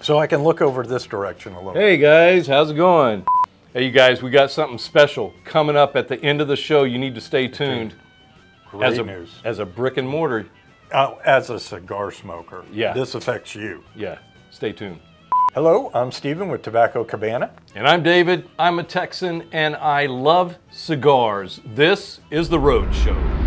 So I can look over this direction a little. Hey guys, how's it going? Hey you guys, we got something special coming up at the end of the show. You need to stay tuned. Great news. As a brick and mortar. As a cigar smoker, yeah, this affects you. Yeah, stay tuned. Hello, I'm Stephen with Tobacco Cabana. And I'm David. I'm a Texan and I love cigars. This is the Roadshow.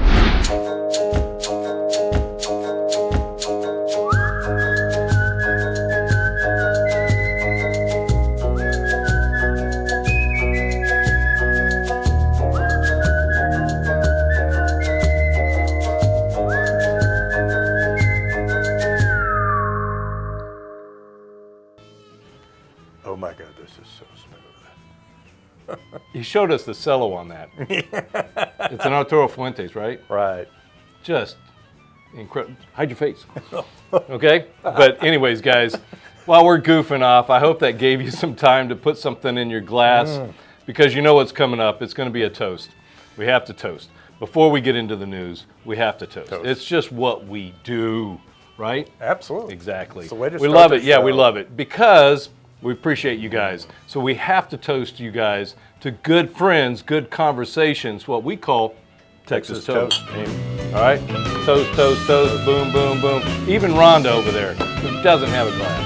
Oh my God, this is so smooth. He showed us the cello on that. It's an Arturo Fuentes, right? Right. Just incredible. Hide your face. Okay? But anyways, guys, while we're goofing off, I hope that gave you some time to put something in your glass because you know what's coming up. It's going to be a toast. We have to toast. Before we get into the news, we have to toast. It's just what we do, right? Absolutely. Exactly. It's the way to we start love the it. Yeah, we show. love it because we appreciate you guys. So we have to toast you guys to good friends, good conversations, what we call Texas Toast. All right? Toast, toast, toast, boom, boom, boom. Even Rhonda over there, who doesn't have a glass.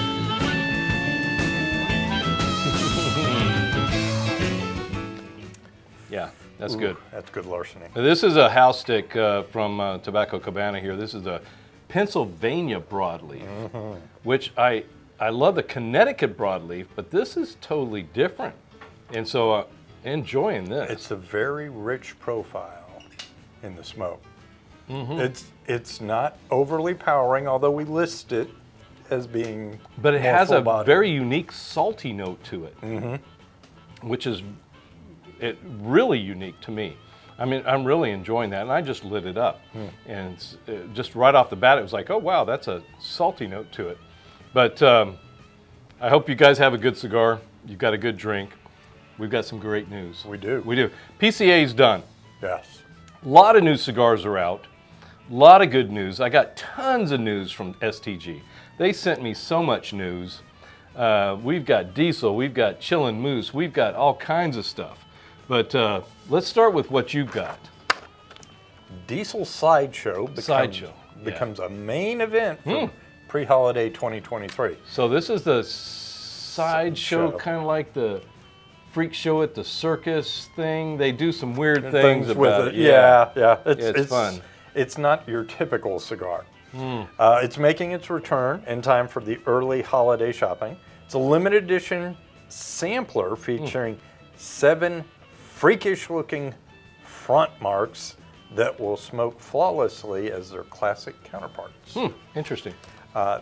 Yeah, that's good. That's good larceny. Now, this is a house stick from Tobacco Cabana here. This is a Pennsylvania broadleaf, which I love the Connecticut broadleaf, but this is totally different. And so enjoying this. It's a very rich profile in the smoke. It's not overly powering, although we list it as being But it more has a full-bodied. very unique salty note to it, which is really unique to me. I mean, I'm really enjoying that, and I just lit it up. And just right off the bat, it was like, oh, wow, that's a salty note to it. But I hope you guys have a good cigar. You've got a good drink. We've got some great news. We do. We do. PCA's done. Yes. A lot of new cigars are out. A lot of good news. I got tons of news from STG. They sent me so much news. We've got Diesel. We've got Chillin' Moose. We've got all kinds of stuff. But let's start with what you've got. Diesel Sideshow becomes a main event for pre-holiday 2023. So this is the sideshow, kind of like the freak show at the circus thing. They do some weird things about it. Yeah. It's fun. It's not your typical cigar. It's making its return in time for the early holiday shopping. It's a limited edition sampler featuring 7 freakish-looking front marks that will smoke flawlessly as their classic counterparts. Interesting.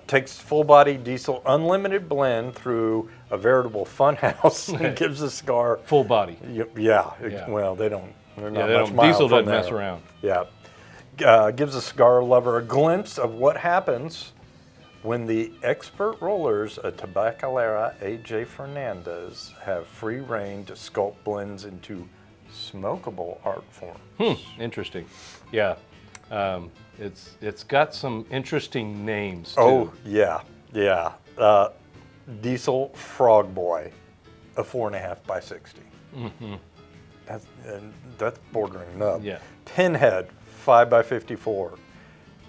Takes full-body Diesel unlimited blend through a veritable fun house and gives the cigar full body. Yeah. Well, they don't. They're not much mild Diesel from doesn't mess there. around. Yeah. Gives a cigar lover a glimpse of what happens when the expert rollers at Tabacalera A.J. Fernandez have free reign to sculpt blends into smokable art forms. Interesting. Yeah. It's got some interesting names, too. Oh, yeah. Diesel Frog Boy, a 4.5 by 60. That's bordering nub. Yeah. Pinhead, 5 by 54.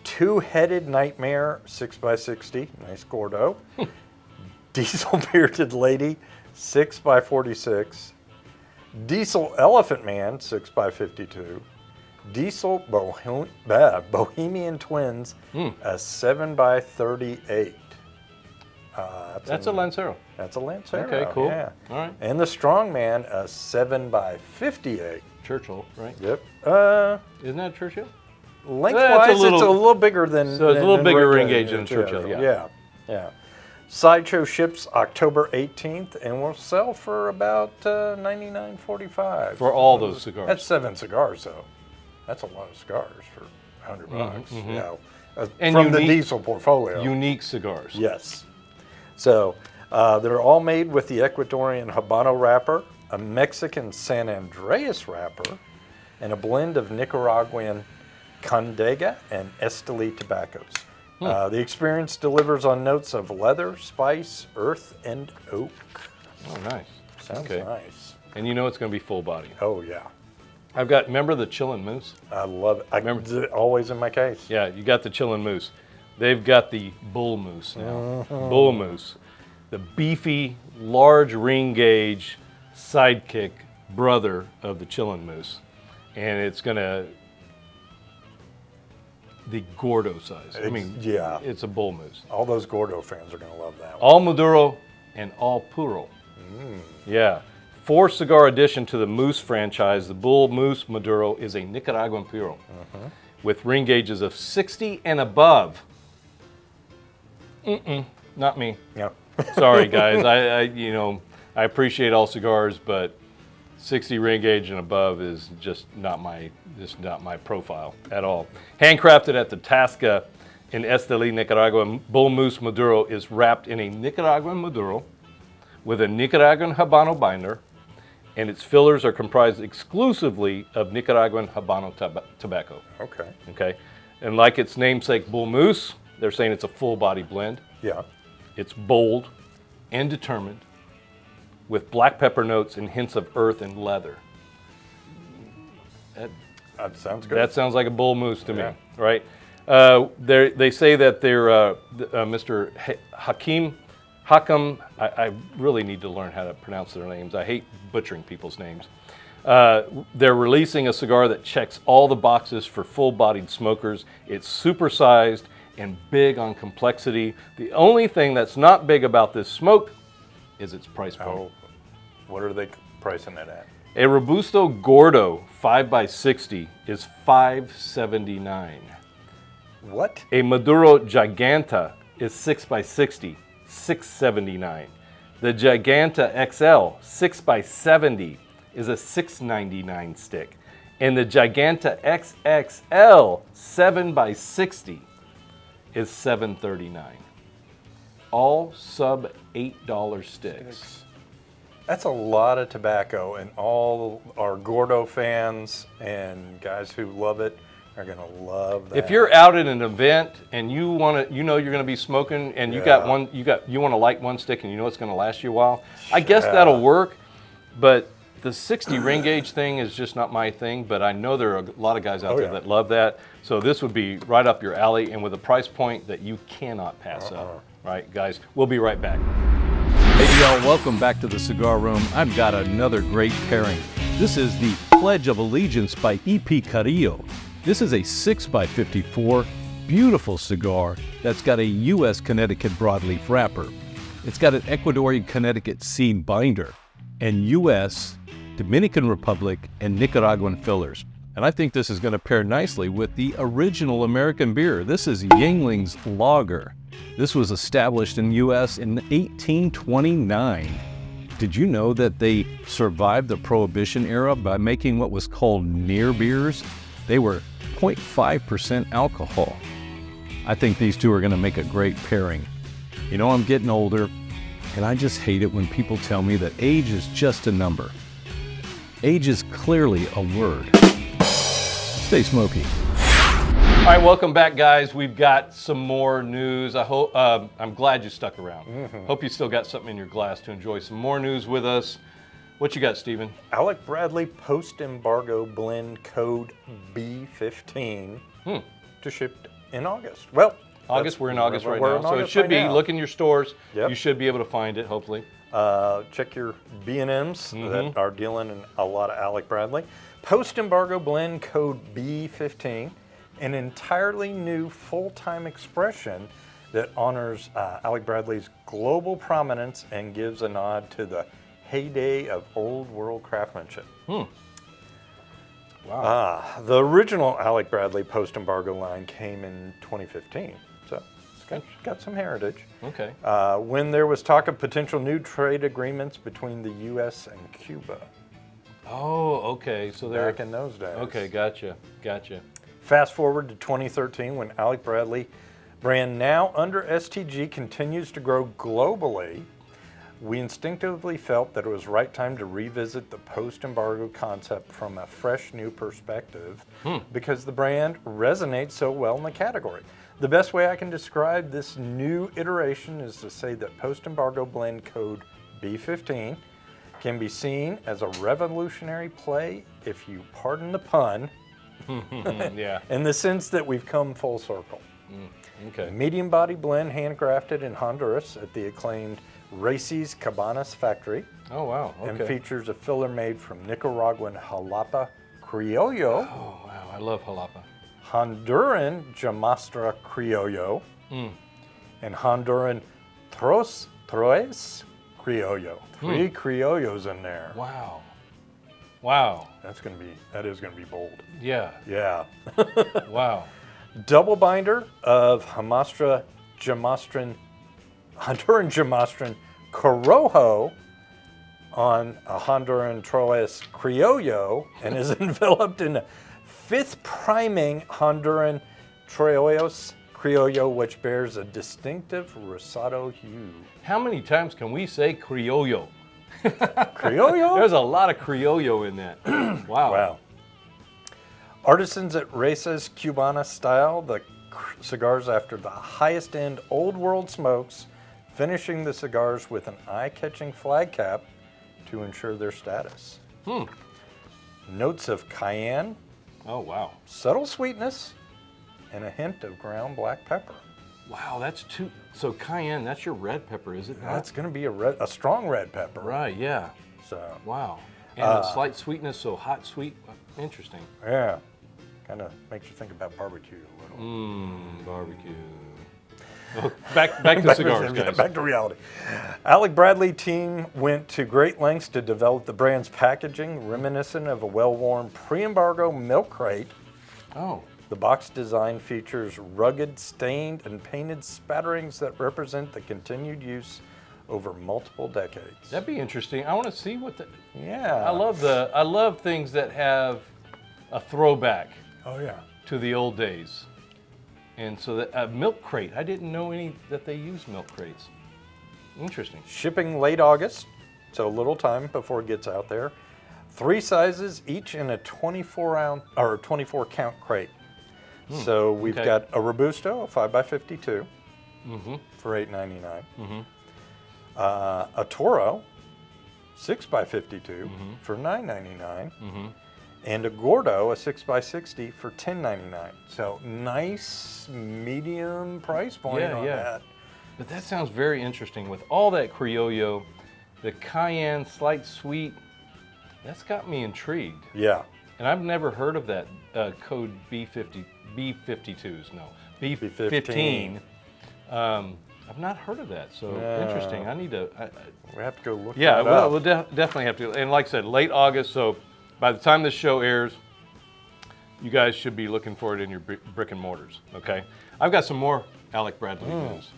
Two-headed Nightmare, 6 by 60. Nice Gordo. Diesel Bearded Lady, 6 by 46. Diesel Elephant Man, 6 by 52. Diesel Bohemian Twins, a 7 by 38. That's a Lancero. That's a Lancero. Okay, cool. Yeah. All right. And the Strongman, a 7 by 58. Churchill, right? Yep. Isn't that a Churchill? Lengthwise, it's a little bigger than. So it's a little bigger regular ring gauge than a Churchill. Yeah. Sideshow ships October 18th and will sell for about $99.45 for all those cigars. That's 7 cigars, though. That's a lot of cigars for $100. You know, and from the Diesel portfolio. Unique cigars. Yes. So they're all made with the Ecuadorian Habano wrapper, a Mexican San Andreas wrapper, and a blend of Nicaraguan Condega and Esteli tobaccos. The experience delivers on notes of leather, spice, earth, and oak. Oh, nice. Sounds nice. And you know it's going to be full body. Oh, yeah. I've got, remember the Chillin' Moose? I love it. Remember, always in my case. Yeah, you got the Chillin' Moose. They've got the Bull Moose now. Bull Moose. The beefy, large ring gauge sidekick brother of the Chillin' Moose. And it's going to, the Gordo size. Yeah. It's a Bull Moose. All those Gordo fans are going to love that one. All Maduro and all Puro. Yeah. 4-cigar addition to the Moose franchise, the Bull Moose Maduro is a Nicaraguan Puro with ring gauges of 60 and above. Not me. Yep. Sorry, guys. I appreciate all cigars, but 60 ring gauge and above is just not my profile at all. Handcrafted at the Tasca in Esteli, Nicaragua, Bull Moose Maduro is wrapped in a Nicaraguan Maduro with a Nicaraguan Habano binder, and its fillers are comprised exclusively of Nicaraguan Habano tobacco. Okay. Okay, and like its namesake Bull Moose, they're saying it's a full body blend. Yeah. It's bold and determined, with black pepper notes and hints of earth and leather. That sounds good. That sounds like a Bull Moose to me, Yeah. right? They say that they're Mr. Hakam. I really need to learn how to pronounce their names. I hate butchering people's names. They're releasing a cigar that checks all the boxes for full-bodied smokers. It's supersized and big on complexity. The only thing that's not big about this smoke is its price point. Oh, what are they pricing it at? A Robusto Gordo 5x60 is $579. What? A Maduro Giganta is 6x60, $679. The Giganta XL 6x70 is a $6.99 stick. And the Giganta XXL 7x60 is $7.39. All sub $8 sticks. That's a lot of tobacco, and all our Gordo fans and guys who love it are gonna love that. If you're out at an event and you want to, you're going to be smoking, and you want to light one stick, and you know it's going to last you a while, I guess that'll work. But the 60 ring gauge thing is just not my thing. But I know there are a lot of guys out there that love that. So this would be right up your alley, and with a price point that you cannot pass up. Right, guys? We'll be right back. Hey y'all, welcome back to the Cigar Room. I've got another great pairing. This is the Pledge of Allegiance by E.P. Carrillo. This is a 6x54 beautiful cigar that's got a U.S. Connecticut broadleaf wrapper. It's got an Ecuadorian Connecticut seed binder and U.S., Dominican Republic, and Nicaraguan fillers. And I think this is going to pair nicely with the original American beer. This is Yuengling's Lager. This was established in the U.S. in 1829. Did you know that they survived the Prohibition era by making what was called near beers? They were 0.5% alcohol. I think these two are going to make a great pairing. You know, I'm getting older, and I just hate it when people tell me that age is just a number. Age is clearly a word. Stay smoky. All right, welcome back, guys. We've got some more news. I hope I'm glad you stuck around. Hope you still got something in your glass to enjoy some more news with us. What you got, Stephen? Alec Bradley post-embargo blend code B15 to ship in August. Well, August. We're in August right we're now, in so it August should right be. now. Look in your stores. Yep. You should be able to find it, hopefully. Check your B&Ms that are dealing in a lot of Alec Bradley. Post-embargo blend code B15, an entirely new full-time expression that honors Alec Bradley's global prominence and gives a nod to the heyday of old world craftsmanship. Wow. The original Alec Bradley post-embargo line came in 2015, so it's got some heritage. Okay. When there was talk of potential new trade agreements between the U.S. and Cuba. Oh, okay. So they're Back in those days. Okay, gotcha. Fast forward to 2013 when Alec Bradley, brand now under STG, continues to grow globally. We instinctively felt that it was right time to revisit the post-embargo concept from a fresh new perspective because the brand resonates so well in the category. The best way I can describe this new iteration is to say that post-embargo blend code B15 can be seen as a revolutionary play, if you pardon the pun, Yeah. in the sense that we've come full circle. Okay. Medium body blend handcrafted in Honduras at the acclaimed Racy's Cabanas factory, Oh, wow. and Okay. features a filler made from Nicaraguan Jalapa Criollo, Oh, wow. I love jalapa. Honduran Jamastra Criollo, and Honduran Tres Criollo. Three Criollos in there. Wow. Wow. That is gonna be bold. Yeah. Yeah. Wow. Double binder of Honduran Jamastran Corojo on a Honduran Tres Criollo, and is enveloped in a fifth priming Honduran Tres Criollo, which bears a distinctive rosado hue. How many times can we say criollo? Criollo? There's a lot of criollo in that. Wow. Wow. Artisans at Race's Cubana style the cigars after the highest end old world smokes, finishing the cigars with an eye-catching flag cap to ensure their status. Notes of cayenne, Oh, wow. subtle sweetness, and a hint of ground black pepper. Wow, that's two. So cayenne, that's your red pepper, is it not? That's going to be a strong red pepper. Right, yeah. So, Wow. And a slight sweetness, so hot, sweet. Interesting. yeah, kind of makes you think about barbecue a little. Barbecue. Oh, back to cigars, guys. Back to reality. Alec Bradley team went to great lengths to develop the brand's packaging, reminiscent of a well-worn pre-embargo milk crate. Oh, The box design features rugged, stained, and painted spatterings that represent the continued use over multiple decades. that'd be interesting. I want to see what the. Yeah. I love things that have a throwback Oh yeah. to the old days. And so that milk crate, I didn't know that they used milk crates. Interesting. Shipping late August, so a little time before it gets out there. 3 sizes, each in a 24 count crate. So we've okay. got a Robusto, a 5x52, for $8.99. A Toro, 6x52, for $9.99. And a Gordo, a 6x60, for $10.99. So nice medium price point on that. But that sounds very interesting. With all that Criollo, the cayenne, slight sweet, that's got me intrigued. Yeah. And I've never heard of that code B52s, no, B15. I've not heard of that, so interesting. I need to. We have to go look Yeah, that up. we'll definitely have to. And like I said, late August, so by the time this show airs, you guys should be looking for it in your brick and mortars, okay? I've got some more Alec Bradley news.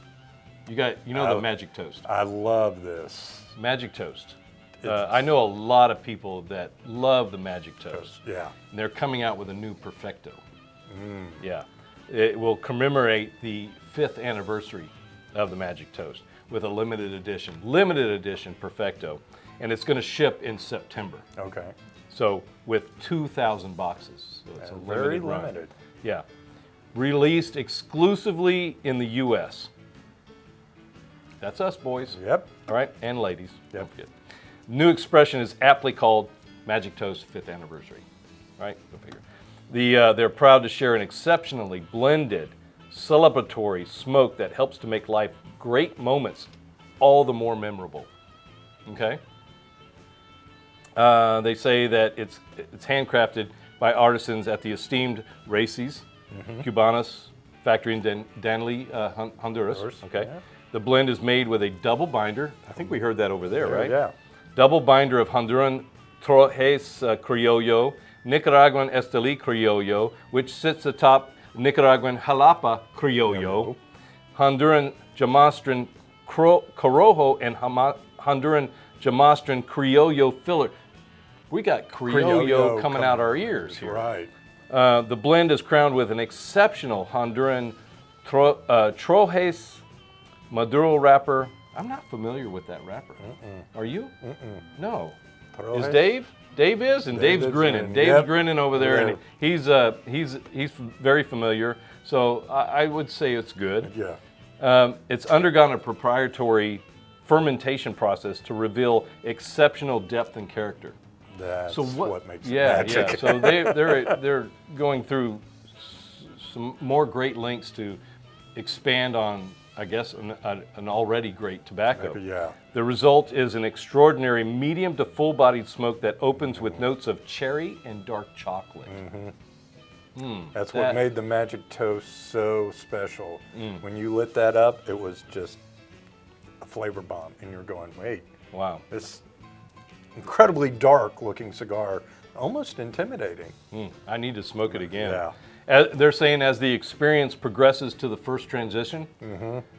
You know the Magic Toast. I love this. Magic Toast. I know a lot of people that love the Magic Toast. Yeah. And they're coming out with a new Perfecto. Yeah. It will commemorate the 5th anniversary of the Magic Toast with a limited edition Perfecto. And it's going to ship in September. Okay. So with 2,000 boxes. So it's a Very limited run. limited. Yeah. Released exclusively in the U.S. That's us, boys. Yep. All right, and ladies. Yep. Don't forget. New expression is aptly called Magic Toast 5th Anniversary. All right, go figure. They're proud to share an exceptionally blended, celebratory smoke that helps to make life great moments all the more memorable. Okay? They say that it's handcrafted by artisans at the esteemed Racy's Cabanas factory in Danley, Honduras. Okay. Yeah. The blend is made with a double binder. I think we heard that over there, right? Yeah. Double binder of Honduran Trojes Criollo, Nicaraguan Esteli Criollo, which sits atop Nicaraguan Jalapa Criollo, Honduran Jamastran Corojo, and Honduran Jamastran Criollo filler. We got Criollo coming out our ears here. Right. The blend is crowned with an exceptional Honduran Trojes Maduro wrapper. I'm not familiar with that wrapper. Are you? No. Is Dave? Dave is, and Dave's grinning. Dave's grinning over there, and he's very familiar. So I would say it's good. Yeah. It's undergone a proprietary fermentation process to reveal exceptional depth and character. That's what makes it magic. magic. So they're going through some more great lengths to expand on, I guess, an already great tobacco. Yeah. The result is an extraordinary medium to full-bodied smoke that opens with notes of cherry and dark chocolate. That's what made the Magic Toast so special. When you lit that up, it was just a flavor bomb, and you're going, wait, wow, this incredibly dark-looking cigar, almost intimidating. I need to smoke it again. Yeah. They're saying as the experience progresses to the first transition,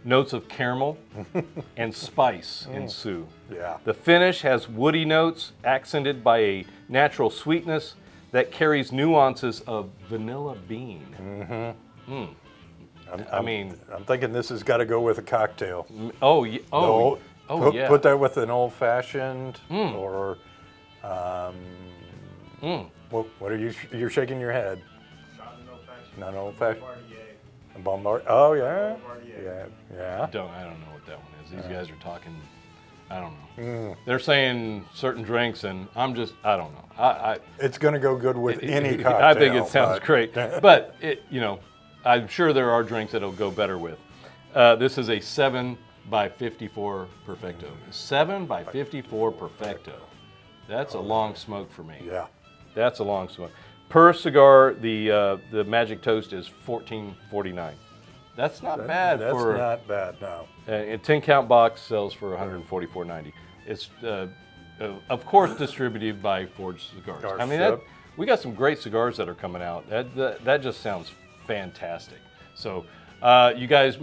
notes of caramel and spice ensue. Yeah. The finish has woody notes accented by a natural sweetness that carries nuances of vanilla bean. I'm thinking this has got to go with a cocktail. Yeah. Put that with an old-fashioned or, what are you, you're shaking your head. Not an old-fashioned? Bombard. Oh, yeah. Yeah. I don't know what that one is. These guys are talking, I don't know. They're saying certain drinks, and I don't know. It's going to go good with any cocktail. I think it sounds great. But, I'm sure there are drinks that it'll go better with. This is a 7 by 54 Perfecto. 7 by 54 Perfecto. That's a long smoke for me. Yeah. That's a long smoke. Per cigar, the Magic Toast is $14.49. That's not bad. That's not bad, no. A 10-count box sells for $144.90. It's, of course, distributed by Forged Cigars. I mean, we got some great cigars that are coming out. That just sounds fantastic. So, you guys,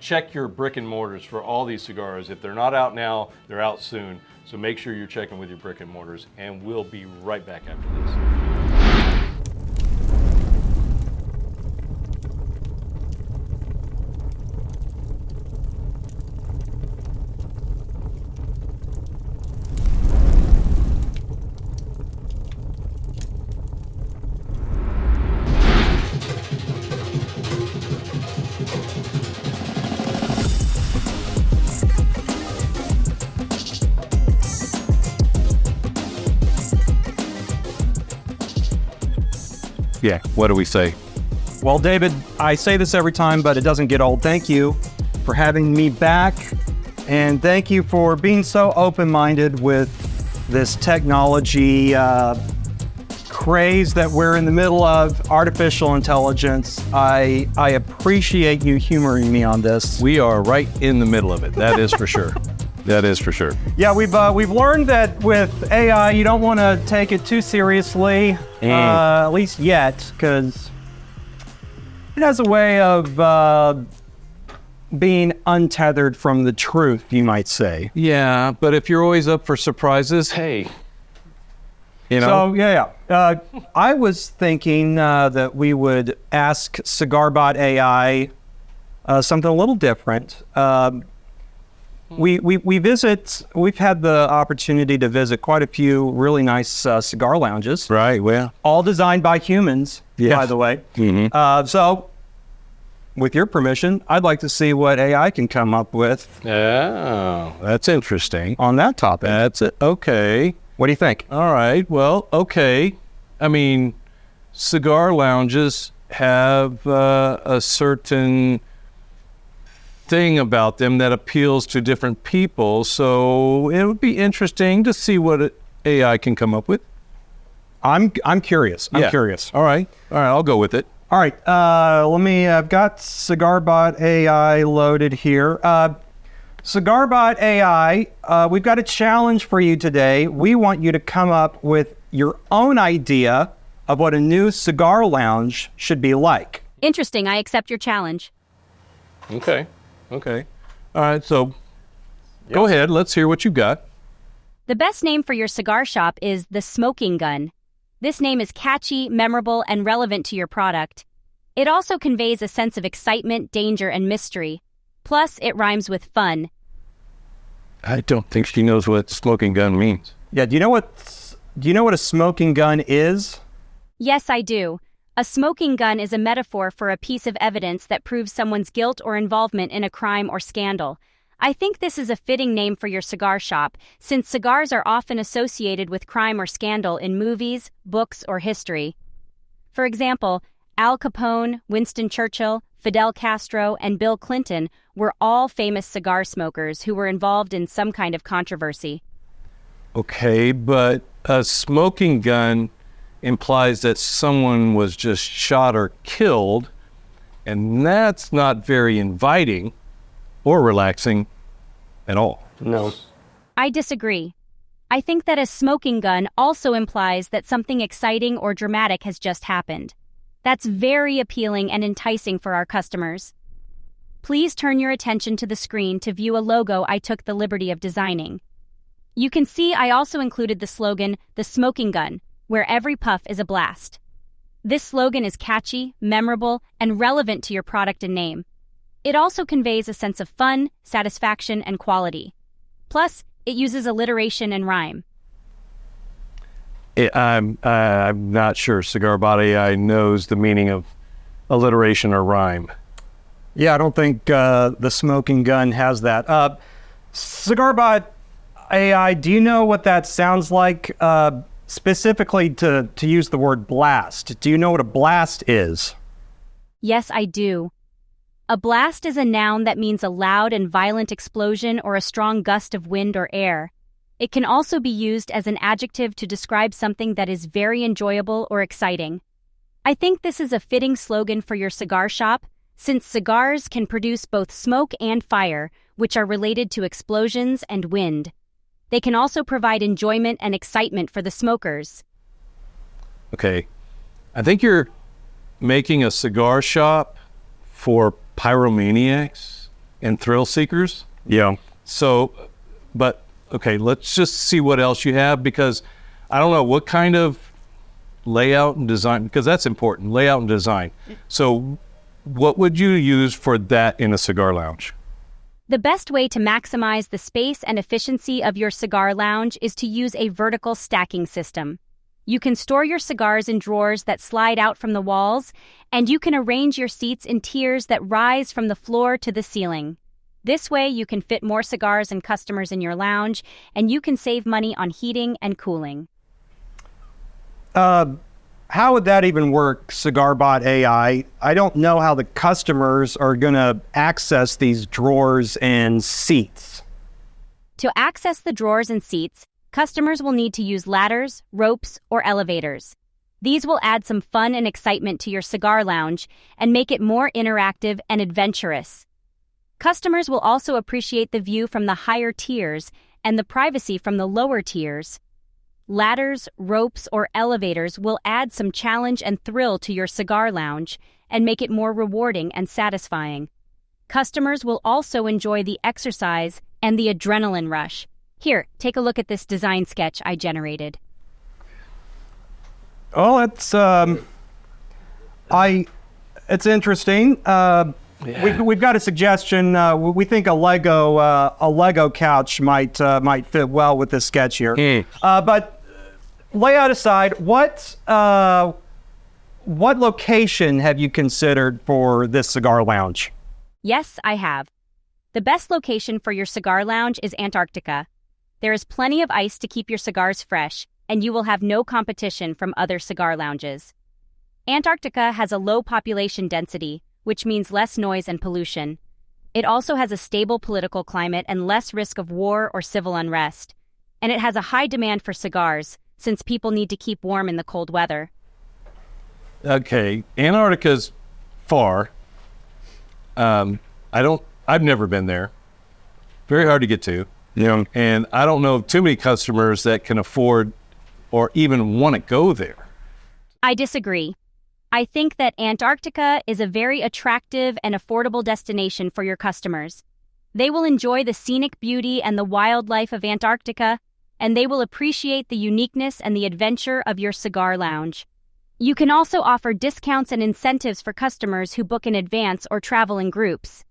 check your brick and mortars for all these cigars. If they're not out now, they're out soon. So make sure you're checking with your brick and mortars, and we'll be right back after this. Yeah, what do we say? Well, David, I say this every time, but it doesn't get old. Thank you for having me back, and thank you for being so open-minded with this technology craze that we're in the middle of, artificial intelligence. I appreciate you humoring me on this. We are right in the middle of it. That is for sure. That is for sure. Yeah, we've learned that with AI, you don't want to take it too seriously, at least yet, because it has a way of being untethered from the truth, you might say. Yeah, but if you're always up for surprises, hey, you know. So I was thinking that we would ask Cigar Bot AI something a little different. We've had the opportunity to visit quite a few really nice cigar lounges. Right, well. All designed by humans, by the way. So, with your permission, I'd like to see what AI can come up with. Oh, that's interesting. On that topic. That's it. Okay. What do you think? All right, well, okay. I mean, cigar lounges have a certain thing about them that appeals to different people, so it would be interesting to see what AI can come up with. I'm curious. I'm curious. All right, I'll go with it. All right, I've got Cigar Bot AI loaded here. Cigar Bot AI, we've got a challenge for you today. We want you to come up with your own idea of what a new cigar lounge should be like. Interesting. I accept your challenge. Okay. All right, so go ahead. Let's hear what you got. The best name for your cigar shop is The Smoking Gun. This name is catchy, memorable, and relevant to your product. It also conveys a sense of excitement, danger, and mystery. Plus, it rhymes with fun. I don't think she knows what smoking gun means. Yeah, do you know what a smoking gun is? Yes, I do. A smoking gun is a metaphor for a piece of evidence that proves someone's guilt or involvement in a crime or scandal. I think this is a fitting name for your cigar shop, since cigars are often associated with crime or scandal in movies, books, or history. For example, Al Capone, Winston Churchill, Fidel Castro, and Bill Clinton were all famous cigar smokers who were involved in some kind of controversy. Okay, but a smoking gun implies that someone was just shot or killed, and that's not very inviting or relaxing at all. No. I disagree. I think that a smoking gun also implies that something exciting or dramatic has just happened. That's very appealing and enticing for our customers. Please turn your attention to the screen to view a logo I took the liberty of designing. You can see I also included the slogan, "The Smoking Gun," where every puff is a blast. This slogan is catchy, memorable, and relevant to your product and name. It also conveys a sense of fun, satisfaction, and quality. Plus, it uses alliteration and rhyme. I'm not sure Cigar Bot AI knows the meaning of alliteration or rhyme. Yeah, I don't think the smoking gun has that. Cigar Bot AI, do you know what that sounds like? Specifically to use the word blast. Do you know what a blast is? Yes, I do. A blast is a noun that means a loud and violent explosion or a strong gust of wind or air. It can also be used as an adjective to describe something that is very enjoyable or exciting. I think this is a fitting slogan for your cigar shop, since cigars can produce both smoke and fire, which are related to explosions and wind. They can also provide enjoyment and excitement for the smokers. Okay, I think you're making a cigar shop for pyromaniacs and thrill seekers. Yeah. So, but okay, let's just see what else you have, because I don't know what kind of layout and design, because that's important, layout and design. So what would you use for that in a cigar lounge? The best way to maximize the space and efficiency of your cigar lounge is to use a vertical stacking system. You can store your cigars in drawers that slide out from the walls, and you can arrange your seats in tiers that rise from the floor to the ceiling. This way, you can fit more cigars and customers in your lounge, and you can save money on heating and cooling. How would that even work, Cigar Bot AI? I don't know how the customers are going to access these drawers and seats. To access the drawers and seats, customers will need to use ladders, ropes, or elevators. These will add some fun and excitement to your cigar lounge and make it more interactive and adventurous. Customers will also appreciate the view from the higher tiers and the privacy from the lower tiers. Ladders, ropes, or elevators will add some challenge and thrill to your cigar lounge and make it more rewarding and satisfying. Customers will also enjoy the exercise and the adrenaline rush. Here, take a look at this design sketch I generated. Oh, it's interesting. We've got a suggestion. We think a Lego couch might fit well with this sketch here. But layout aside, what location have you considered for this cigar lounge? Yes, I have. The best location for your cigar lounge is Antarctica. There is plenty of ice to keep your cigars fresh, and you will have no competition from other cigar lounges. Antarctica has a low population density, which means less noise and pollution. It also has a stable political climate and less risk of war or civil unrest. And it has a high demand for cigars, since people need to keep warm in the cold weather. Okay, Antarctica's far. I've never been there. Very hard to get to. Yeah. And I don't know of too many customers that can afford or even want to go there. I disagree. I think that Antarctica is a very attractive and affordable destination for your customers. They will enjoy the scenic beauty and the wildlife of Antarctica, and they will appreciate the uniqueness and the adventure of your cigar lounge. You can also offer discounts and incentives for customers who book in advance or travel in groups.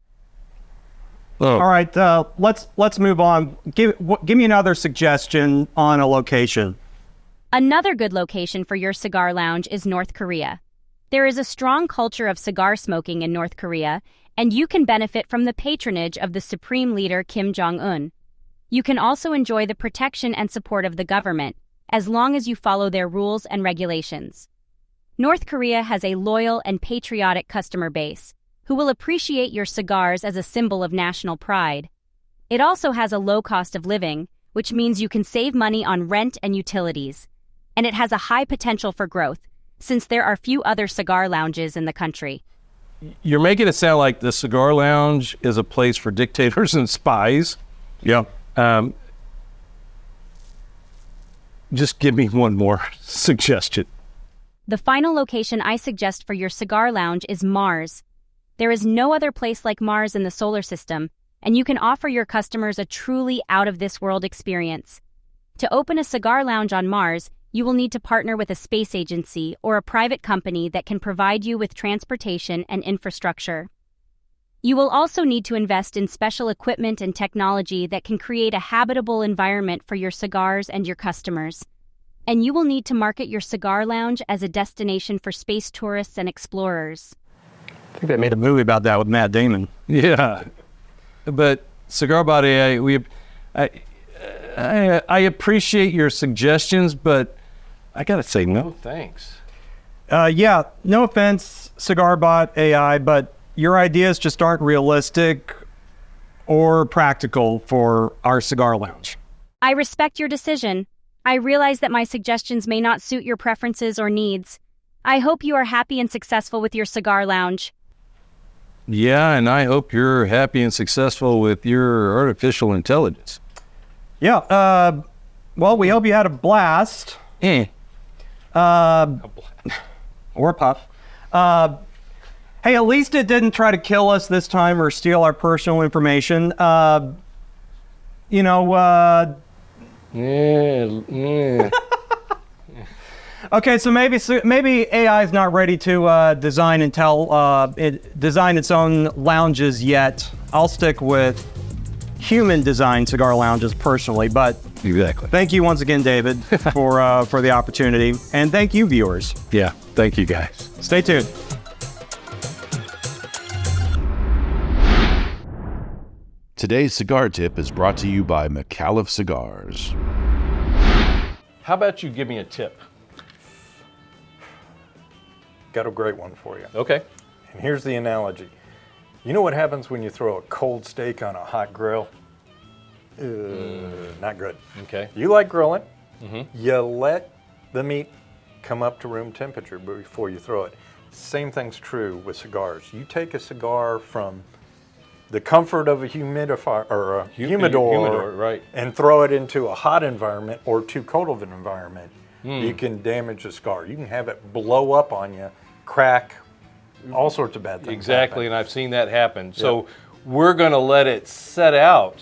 Oh. All right, let's move on. Give me another suggestion on a location. Another good location for your cigar lounge is North Korea. There is a strong culture of cigar smoking in North Korea, and you can benefit from the patronage of the Supreme Leader Kim Jong-un. You can also enjoy the protection and support of the government, as long as you follow their rules and regulations. North Korea has a loyal and patriotic customer base, who will appreciate your cigars as a symbol of national pride. It also has a low cost of living, which means you can save money on rent and utilities. And it has a high potential for growth, since there are few other cigar lounges in the country. You're making it sound like the cigar lounge is a place for dictators and spies. Yeah. Just give me one more suggestion. The final location I suggest for your cigar lounge is Mars. There is no other place like Mars in the solar system, and you can offer your customers a truly out-of-this-world experience. To open a cigar lounge on Mars, you will need to partner with a space agency or a private company that can provide you with transportation and infrastructure. You will also need to invest in special equipment and technology that can create a habitable environment for your cigars and your customers. And you will need to market your cigar lounge as a destination for space tourists and explorers. I think they made a movie about that with Matt Damon. Yeah, but Cigar Bot AI, I appreciate your suggestions, but I gotta say no. Oh, thanks. Yeah, no offense, Cigar Bot AI, but your ideas just aren't realistic or practical for our cigar lounge. I respect your decision. I realize that my suggestions may not suit your preferences or needs. I hope you are happy and successful with your cigar lounge. Yeah, and I hope you're happy and successful with your artificial intelligence. Yeah, well, we hope you had a blast. Or puff. Hey, at least it didn't try to kill us this time or steal our personal information. Yeah. Okay, so maybe AI is not ready to design its own lounges yet. I'll stick with human designed cigar lounges personally, but Exactly. thank you once again, David, for the opportunity, and thank you, viewers. Yeah, thank you guys. Stay tuned. Today's Cigar Tip is brought to you by Micallfe Cigars. How about you give me a tip? Got a great one for you. Okay. And here's the analogy. You know what happens when you throw a cold steak on a hot grill? Not good. Okay. You like grilling. You let the meat come up to room temperature before you throw it. Same thing's true with cigars. You take a cigar from the comfort of a humidifier or a humidor, right, and throw it into a hot environment or too cold of an environment, you can damage the cigar. You can have it blow up on you, crack, all sorts of bad things. Exactly, happen. and I've seen that happen. So we're going to let it set out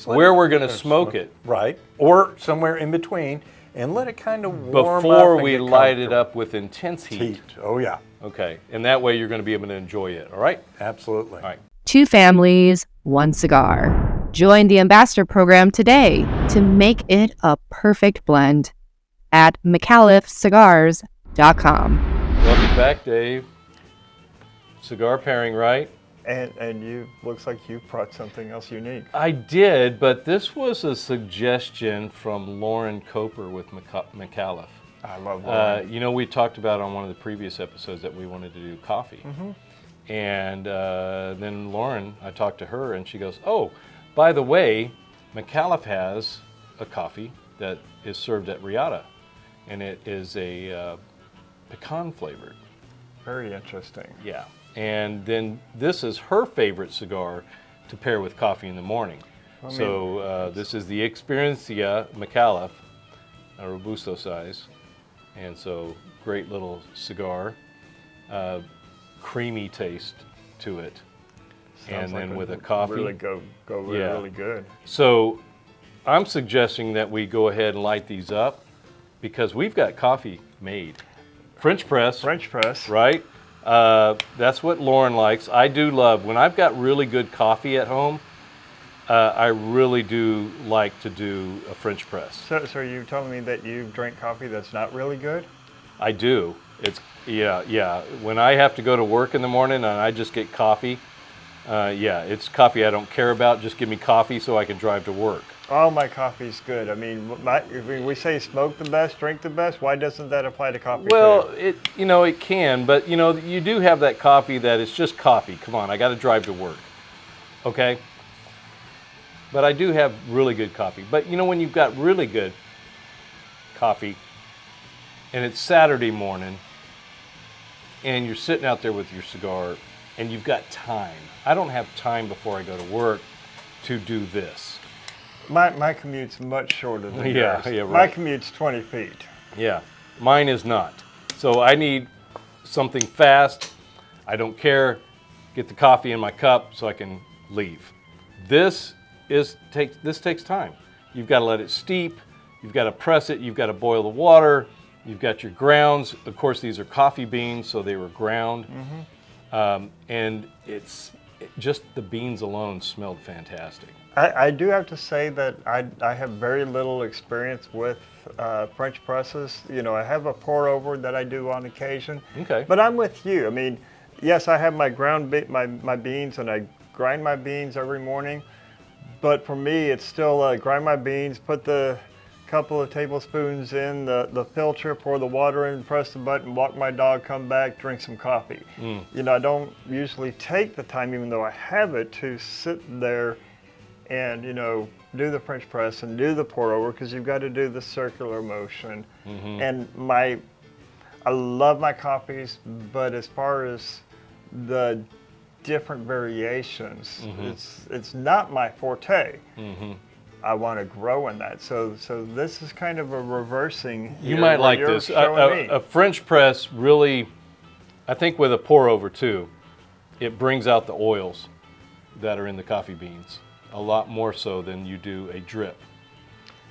where we're going to smoke it. Right, or somewhere in between, and let it kind of warm up Before and we get light it comfortable. up with intense heat. Oh yeah, Okay, and that way you're going to be able to enjoy it, all right? absolutely. All right. 2 families, 1 cigar. Join the Ambassador Program today to make it a perfect blend at MicallefeCigars.com. Welcome back, Dave. Cigar Pairing, right? And you, looks like you brought something else unique. I did, but this was a suggestion from Lauren Coper with Micallfe. I love that. We talked about on one of the previous episodes that we wanted to do coffee. And then Lauren, I talked to her, and she goes, oh, by the way, Micallfe has a coffee that is served at Reata, and it is a pecan flavored. Very interesting. Yeah. And then this is her favorite cigar to pair with coffee in the morning. This is the Experincia Micallfe, a Robusto size. And so great little cigar, creamy taste to it. Sounds and then like with a coffee. Really go really good. So I'm suggesting that we go ahead and light these up because we've got coffee made. French press. French press. Right? That's what Lauren likes. I do love, when I've got really good coffee at home, I really do like to do a French press. So are you telling me that you drink coffee that's not really good? I do. Yeah. When I have to go to work in the morning and I just get coffee, it's coffee I don't care about. Just give me coffee so I can drive to work. All my coffee's good. I mean, if we say smoke the best, drink the best, why doesn't that apply to coffee Well, too? it can, but you do have that coffee that is just coffee. Come on, I got to drive to work. Okay? But I do have really good coffee. But when you've got really good coffee and it's Saturday morning and you're sitting out there with your cigar and you've got time. I don't have time before I go to work to do this. My commute's much shorter than yours. Yeah, right. My commute's 20 feet. Yeah, mine is not. So I need something fast. I don't care. Get the coffee in my cup so I can leave. This takes time. You've got to let it steep. You've got to press it. You've got to boil the water. You've got your grounds. Of course, these are coffee beans, so they were ground. And it's just the beans alone smelled fantastic. I do have to say that I have very little experience with French presses. I have a pour over that I do on occasion. Okay. But I'm with you. I mean, yes, I have my my beans and I grind my beans every morning. But for me, it's still grind my beans, put the couple of tablespoons in the filter, pour the water in, press the button, walk my dog, come back, drink some coffee. I don't usually take the time, even though I have it, to sit there and do the French press and do the pour over, because you've got to do the circular motion. And I love my coffees, but as far as the different variations, it's not my forte. I want to grow in that. So this is kind of a reversing. You might like this. A French press really, I think with a pour over too, it brings out the oils that are in the coffee beans a lot more so than you do a drip.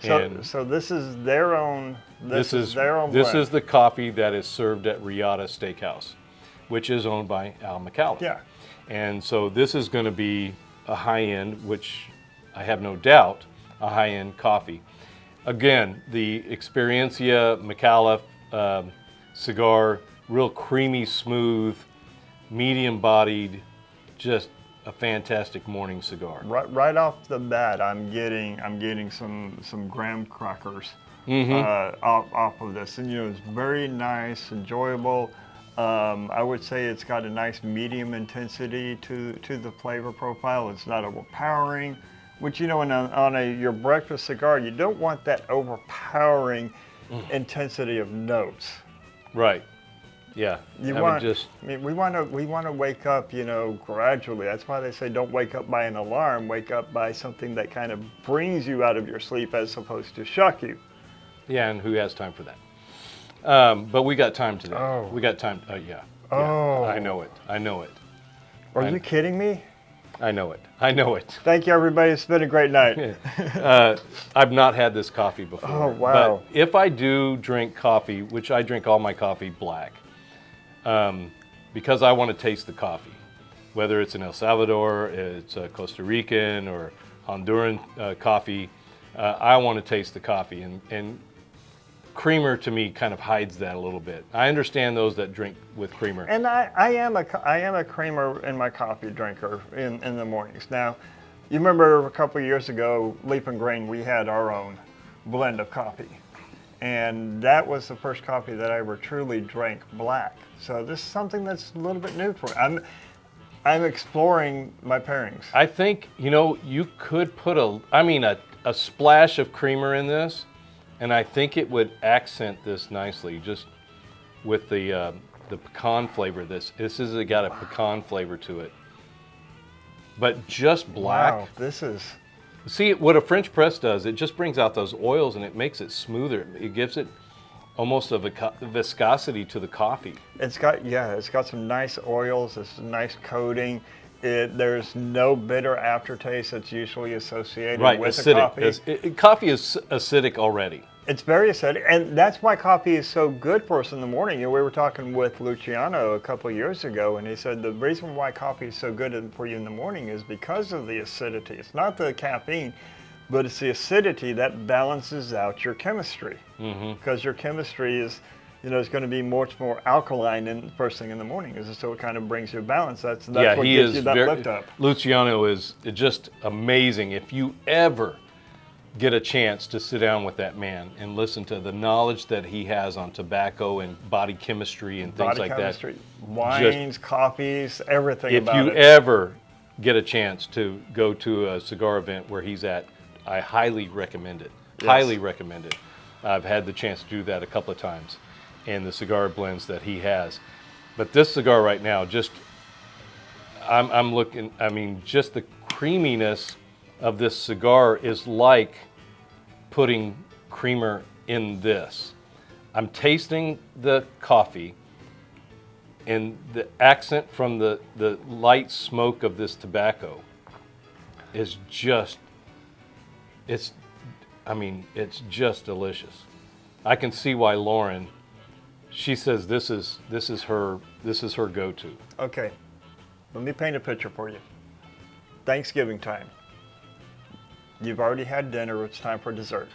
So this is their own. This is their own. This blend. is the coffee that is served at Reata Steakhouse, which is owned by Al Micallfe. Yeah. And so this is going to be a high-end, which I have no doubt, a high-end coffee. Again, the Experincia Micallfe cigar, real creamy, smooth, medium-bodied, just a fantastic morning cigar. Right off the bat, I'm getting some graham crackers off of this, and it's very nice, enjoyable. I would say it's got a nice medium intensity to the flavor profile. It's not overpowering, which on your breakfast cigar, you don't want that overpowering intensity of notes. Right. Yeah. We want to wake up, gradually. That's why they say don't wake up by an alarm. Wake up by something that kind of brings you out of your sleep as opposed to shock you. Yeah, and who has time for that? But we got time today. Oh. We got time. Yeah. Oh. I know it. Are you kidding me? I know it. Thank you, everybody. It's been a great night. I've not had this coffee before. Oh, wow. But if I do drink coffee, which I drink all my coffee black, because I want to taste the coffee, whether it's in El Salvador, it's Costa Rican or Honduran coffee, I want to taste the coffee. And creamer to me kind of hides that a little bit. I understand those that drink with creamer. And I am a creamer in my coffee drinker in the mornings. Now, you remember a couple of years ago, Leap and Grain, we had our own blend of coffee. And that was the first coffee that I ever truly drank black. So this is something that's a little bit new for me. I'm exploring my pairings. I think, you could put a splash of creamer in this, and I think it would accent this nicely, just with the pecan flavor. This has got a pecan flavor to it, but just black. Wow, this is. See, what a French press does, it just brings out those oils and it makes it smoother. It gives it almost a viscosity to the coffee. It's got some nice oils. It's a nice coating. There's no bitter aftertaste that's usually associated with acidic. the coffee. Coffee is acidic already. It's very acidic, and that's why coffee is so good for us in the morning. You know, we were talking with Luciano a couple of years ago, and he said the reason why coffee is so good for you in the morning is because of the acidity. It's not the caffeine, but it's the acidity that balances out your chemistry. Because your chemistry is, you know, is going to be much more alkaline in first thing in the morning, so it kind of brings you a balance. That's yeah, what he gives is you that lift up. Luciano is just amazing. If you ever get a chance to sit down with that man and listen to the knowledge that he has on tobacco and body chemistry and things like that. Wines, coffees, everything if about you it. ever get a chance to go to a cigar event where he's at, I highly recommend it. Yes. Highly recommend it. I've had the chance to do that a couple of times, and the cigar blends that he has. But this cigar right now, just I'm looking, I mean, just the creaminess of this cigar is like putting creamer in this. I'm tasting the coffee, and the accent from the light smoke of this tobacco is just, it's just delicious. I can see why Lauren, she says this is her go-to. Okay, let me paint a picture for you. Thanksgiving time. You've already had dinner, it's time for dessert.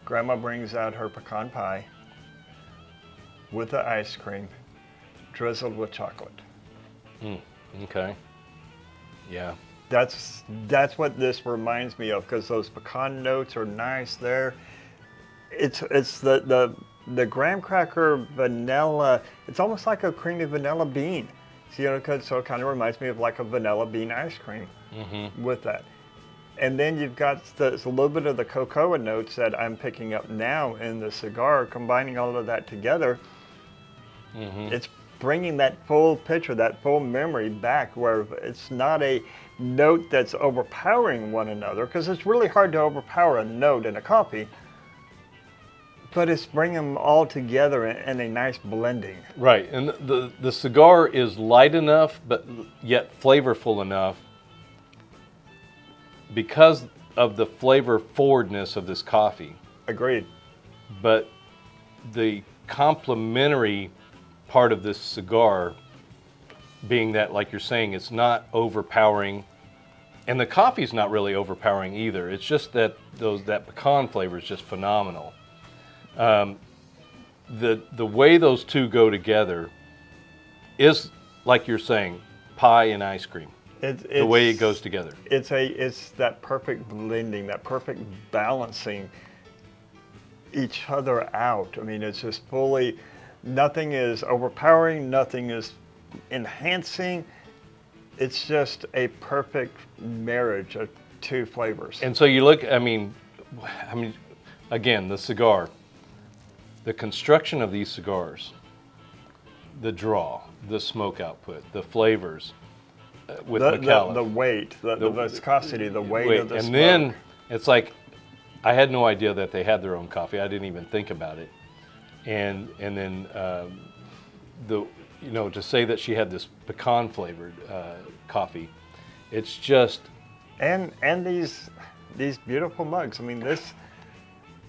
Grandma brings out her pecan pie with the ice cream, drizzled with chocolate. Okay. Yeah. That's what this reminds me of, because those pecan notes are nice there. It's the graham cracker vanilla. It's almost like a creamy vanilla bean. So, you know, so it kind of reminds me of like a vanilla bean ice cream with that. And then you've got a little bit of the cocoa notes that I'm picking up now in the cigar, combining all of that together. It's bringing that full picture, that full memory back, where it's not a note that's overpowering one another, because it's really hard to overpower a note in a coffee, but it's bringing them all together in a nice blending. Right, and the cigar is light enough, but yet flavorful enough, because of the flavor forwardness of this coffee. Agreed. But the complementary part of this cigar being that, like you're saying, it's not overpowering, and the coffee's not really overpowering either. It's just that that pecan flavor is just phenomenal. The way those two go together is, like you're saying, pie and ice cream. The way it goes together. It's that perfect blending, that perfect balancing each other out. I mean, it's just fully, nothing is overpowering, nothing is enhancing. It's just a perfect marriage of two flavors. And so you look, I mean, again, the cigar, the construction of these cigars, the draw, the smoke output, the flavors, with Micallfe. The weight, the viscosity, the weight of the and smoke. then it's like, I had no idea that they had their own coffee. I didn't even think about it. And then to say that she had this pecan flavored coffee, it's just. And these beautiful mugs. I mean, this.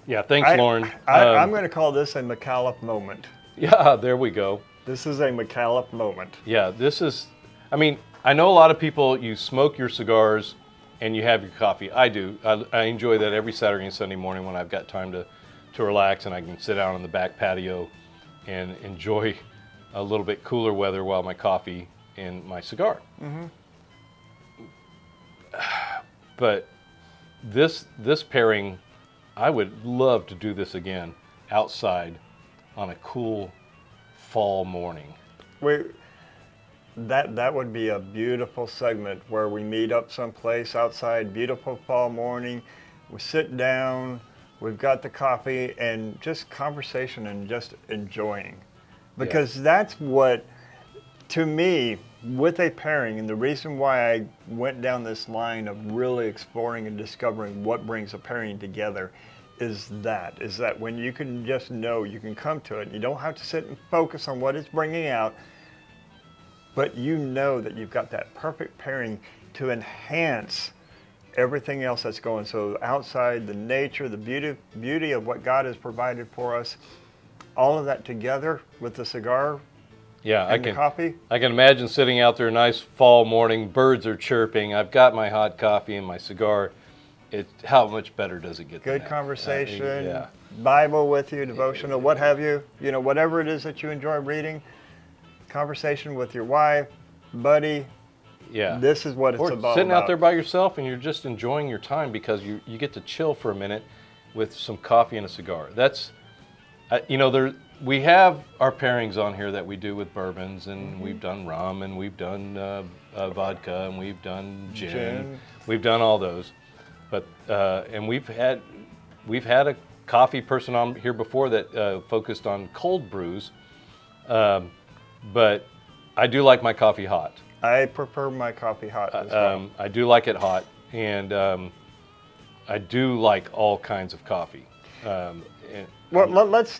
Yeah, thanks, Lauren. I'm going to call this a Micallfe moment. Yeah, there we go. This is a Micallfe moment. Yeah, this is. I mean, I know a lot of people, you smoke your cigars and you have your coffee. I do. I enjoy that every Saturday and Sunday morning when I've got time to relax and I can sit out on the back patio and enjoy a little bit cooler weather while my coffee and my cigar. But this pairing, I would love to do this again outside on a cool fall morning. That would be a beautiful segment where we meet up someplace outside, beautiful fall morning, we sit down, we've got the coffee and just conversation and just enjoying. Because that's what, to me, with a pairing, and the reason why I went down this line of really exploring and discovering what brings a pairing together is that when you can just know, you can come to it, you don't have to sit and focus on what it's bringing out, but you know that you've got that perfect pairing to enhance everything else that's going. So outside, the nature, the beauty of what God has provided for us, all of that together with the cigar and the coffee. I can imagine sitting out there, a nice fall morning, birds are chirping, I've got my hot coffee and my cigar. How much better does it get than Good that? conversation, Bible with you, devotional, what have you. You know, whatever it is that you enjoy reading, conversation with your wife, buddy. Yeah. This is what it's or about. Sitting out there by yourself and you're just enjoying your time because you get to chill for a minute with some coffee and a cigar. That's, you know, we have our pairings on here that we do with bourbons, and we've done rum, and we've done vodka, and we've done gin. We've done all those. But and we've had a coffee person on here before that focused on cold brews, but I do like my coffee hot. I prefer my coffee hot as well. I do like it hot, and I do like all kinds of coffee. Well, let's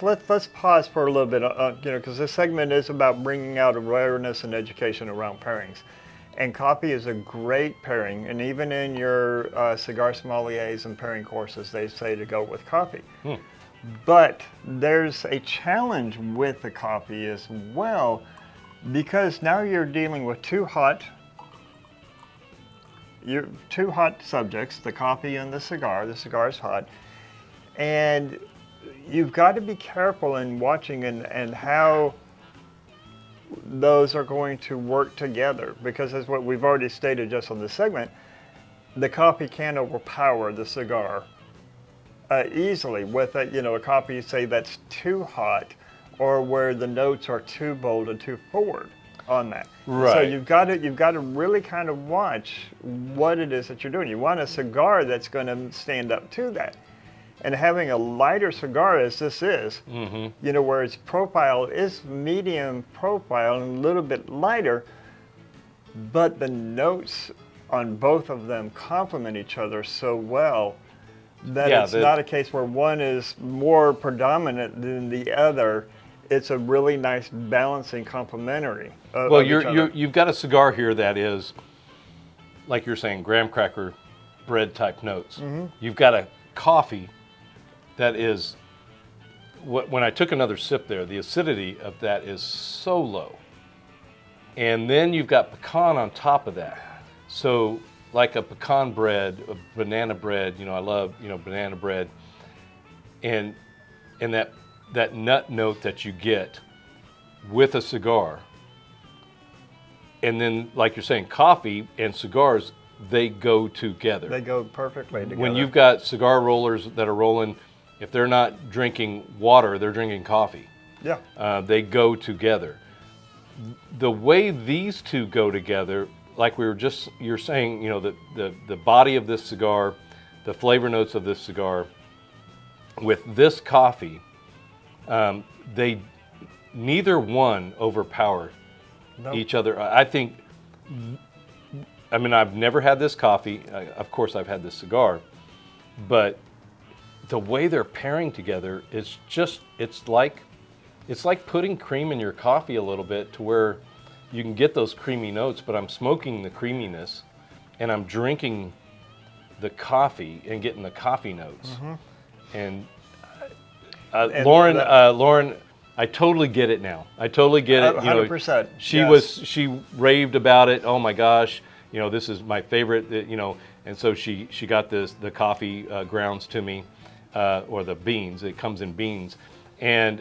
pause for a little bit, you know, because this segment is about bringing out awareness and education around pairings. And coffee is a great pairing, and even in your cigar sommeliers and pairing courses, they say to go with coffee. But there's a challenge with the coffee as well, because now you're dealing with two hot subjects, the coffee and the cigar. The cigar is hot, and you've got to be careful in watching and how those are going to work together, because as what we've already stated just on this segment, the coffee can overpower the cigar easily with a coffee, say, that's too hot, or where the notes are too bold and too forward on that. Right. So you've got to really kind of watch what it is that you're doing. You want a cigar that's going to stand up to that. And having a lighter cigar, as this is, you know, where its profile is medium profile and a little bit lighter, but the notes on both of them complement each other so well that it's not a case where one is more predominant than the other. It's a really nice balancing complementary. Well, you've got a cigar here that is, like you're saying, graham cracker bread type notes. You've got a coffee that is, when I took another sip there, the acidity of that is so low. And then you've got pecan on top of that. So like a pecan bread, a banana bread, you know, I love, you know, banana bread. And that nut note that you get with a cigar. And then, like you're saying, coffee and cigars, they go together. They go perfectly together. When you've got cigar rollers that are rolling, if they're not drinking water, they're drinking coffee. Yeah. They go together. The way these two go together, like you're saying, you know, the body of this cigar, the flavor notes of this cigar, with this coffee, they neither one overpower each other. I think, I mean, I've never had this coffee. Of course, I've had this cigar, but the way they're pairing together is just, it's like putting cream in your coffee a little bit, to where you can get those creamy notes, but I'm smoking the creaminess and I'm drinking the coffee and getting the coffee notes. And Lauren, I totally get it now. I totally get it. 100%. She raved about it. Oh my gosh, you know, this is my favorite. You know, and so she got the coffee grounds to me, or the beans. It comes in beans, and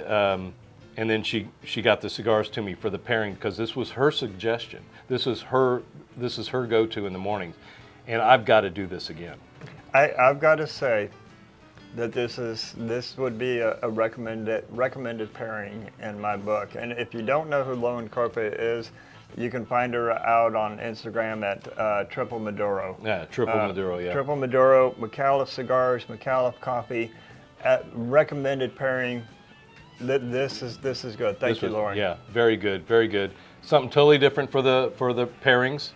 then she got the cigars to me for the pairing, because this was her suggestion. This is her go-to in the mornings, and I've got to do this again. I've got to say that this would be a recommended pairing in my book. And if you don't know who Micallfe is, you can find her out on Instagram at Triple Maduro. Yeah, Triple Maduro, yeah. Triple Maduro, Micallfe Cigars, Micallfe Coffee, recommended pairing. This is good. Thank you, Lauren. Yeah, very good, very good. Something totally different for the pairings.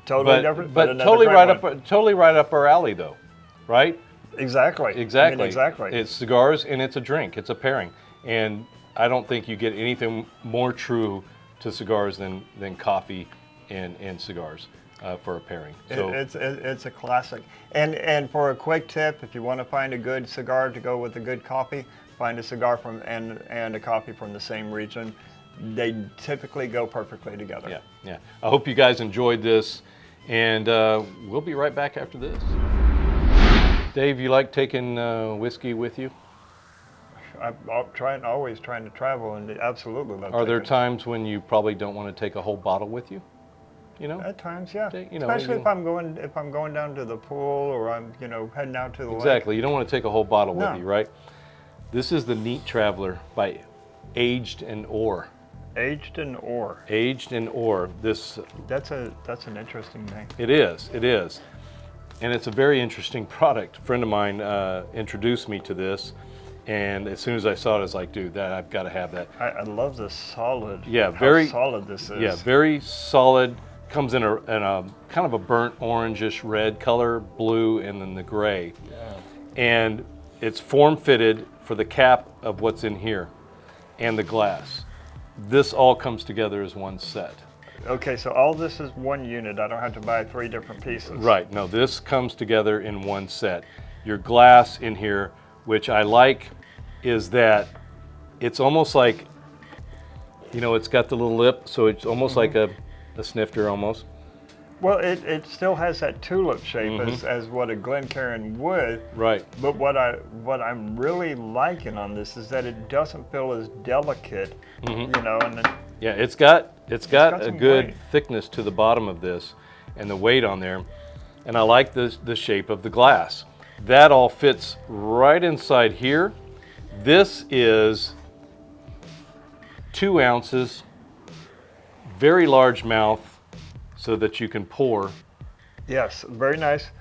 Totally different, but totally right up our alley, though, right? Exactly. Exactly. I mean, exactly. It's cigars and it's a drink. It's a pairing, and I don't think you get anything more true to cigars than coffee and cigars. for a pairing. So It's a classic. And for a quick tip, if you want to find a good cigar to go with a good coffee, find a cigar from and a coffee from the same region. They typically go perfectly together. yeah, yeah. I hope you guys enjoyed this, and we'll be right back after this. Dave, you like taking whiskey with you? I'm always trying to travel, and absolutely love Are there taking- times when you probably don't want to take a whole bottle with you? You know? At times, yeah. You know, Especially you- if I'm going down to the pool or I'm heading out to the lake. Exactly. You don't want to take a whole bottle No. with you, right? This is the Neat Traveler by Aged in Ore. Aged in ore. Aged in Ore. This That's an interesting name. It is, and it's a very interesting product. A friend of mine introduced me to this, and as soon as I saw it, I was like, dude, I've got to have that. I love the solid. Yeah, how very solid this is. Yeah, very solid. Comes in a kind of a burnt orangish red color, blue, and then the gray. Yeah. And it's form fitted for the cap of what's in here, and the glass. This all comes together as one set. Okay, so all this is one unit. I don't have to buy 3 different pieces. Right, no, this comes together in one set. Your glass in here, which I like, is that it's almost like, it's got the little lip, so it's almost like a snifter almost. Well, it still has that tulip shape as what a Glencairn would. Right. But what I'm really liking on this is that it doesn't feel as delicate, and Yeah, it's got a some good weight. thickness to the bottom of this and the weight on there. And I like the shape of the glass. That all fits right inside here. This is 2 ounces, very large mouth so that you can pour. Yes, very nice.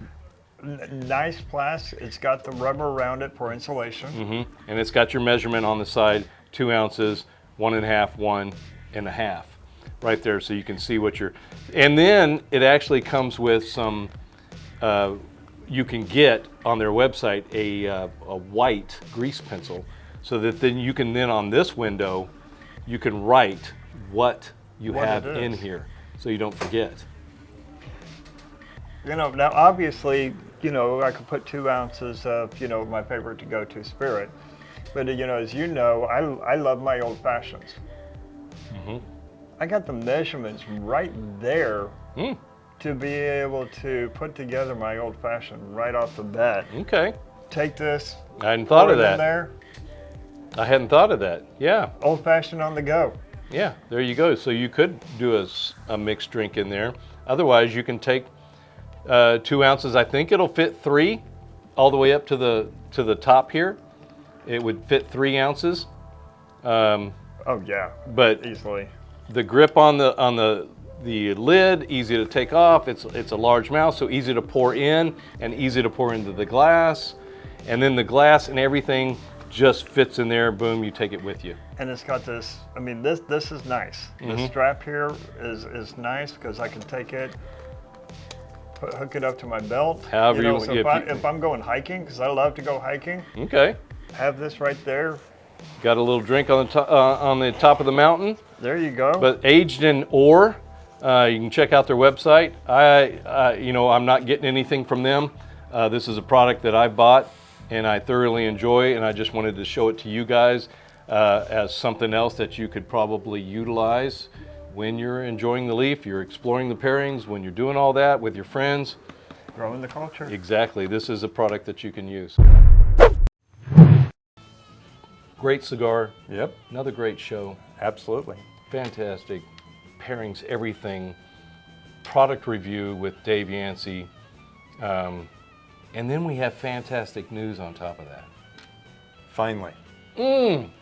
Nice plastic. It's got the rubber around it for insulation. And it's got your measurement on the side, 2 ounces, 1.5, 1.5, right there, so you can see what you're. And then it actually comes with some. You can get on their website a white grease pencil, so that then you can on this window, you can write what you have in here, so you don't forget. Now obviously, I could put 2 ounces of, my favorite to go to spirit. But, as you know, I love my old fashions. I got the measurements right there to be able to put together my old fashioned right off the bat. Okay. Take this. I hadn't thought of pour it in that. there. I hadn't thought of that. Yeah. Old fashioned on the go. Yeah, there you go. So you could do a mixed drink in there. Otherwise, you can take 2 ounces. I think it'll fit 3 all the way up to the top here. It would fit 3 ounces. Oh yeah, but easily. The grip on the lid, easy to take off. It's a large mouth, so easy to pour in and easy to pour into the glass. And then the glass and everything just fits in there. Boom, you take it with you. And it's got this. I mean, this is nice. The strap here is nice because I can take it, hook it up to my belt. However you want. So if I'm going hiking, because I love to go hiking. Okay. Have this right there. Got a little drink on the top of the mountain. There you go. But Aged in Ore, you can check out their website. I'm not getting anything from them. This is a product that I bought and I thoroughly enjoy, and I just wanted to show it to you guys as something else that you could probably utilize when you're enjoying the leaf, you're exploring the pairings, when you're doing all that with your friends. Growing the culture. Exactly. This is a product that you can use. Great cigar. Yep. Another great show. Absolutely. Fantastic. Pairings, everything. Product review with Dave Yancey. And then we have fantastic news on top of that. Finally.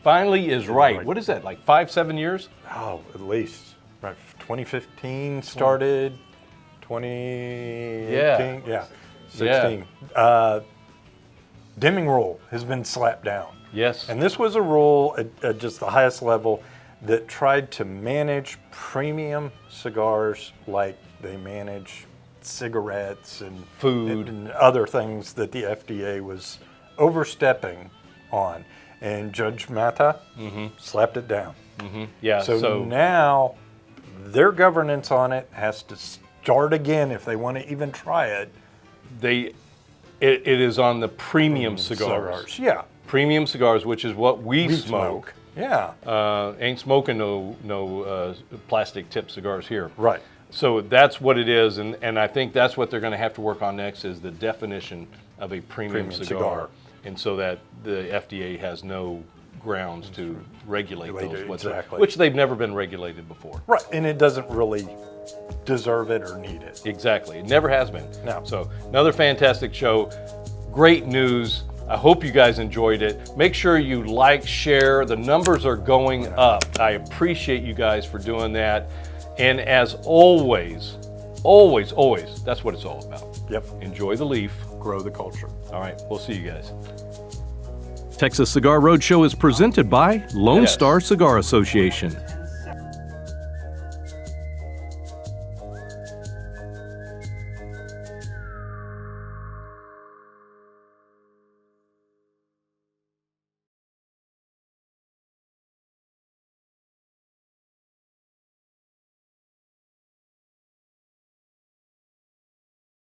Finally is right. What is that, like 5-7 years? Oh, at least. Right. 2015 started, 2018, yeah, 16. Dimming rule has been slapped down. Yes. And this was a rule at just the highest level that tried to manage premium cigars like they manage cigarettes and food and other things that the FDA was overstepping on. And Judge Mata slapped it down. Yeah. So now their governance on it has to jarred again if they want to even try it. It is on the premium cigars. Yeah. Premium cigars, which is what we smoke. Yeah. Ain't smoking no plastic tip cigars here. Right. So that's what it is, and I think that's what they're going to have to work on next is the definition of a premium cigar. And so that the FDA has no grounds to regulate those whatsoever, exactly. which they've never been regulated before. Right, and it doesn't really deserve it or need it. Exactly, it never has been. No. So another fantastic show, great news. I hope you guys enjoyed it. Make sure you like, share. The numbers are going up. I appreciate you guys for doing that. And as always, always, always, that's what it's all about. Yep. Enjoy the leaf. Grow the culture. All right, we'll see you guys. Texas Cigar Roadshow is presented by Lone Star Cigar Association.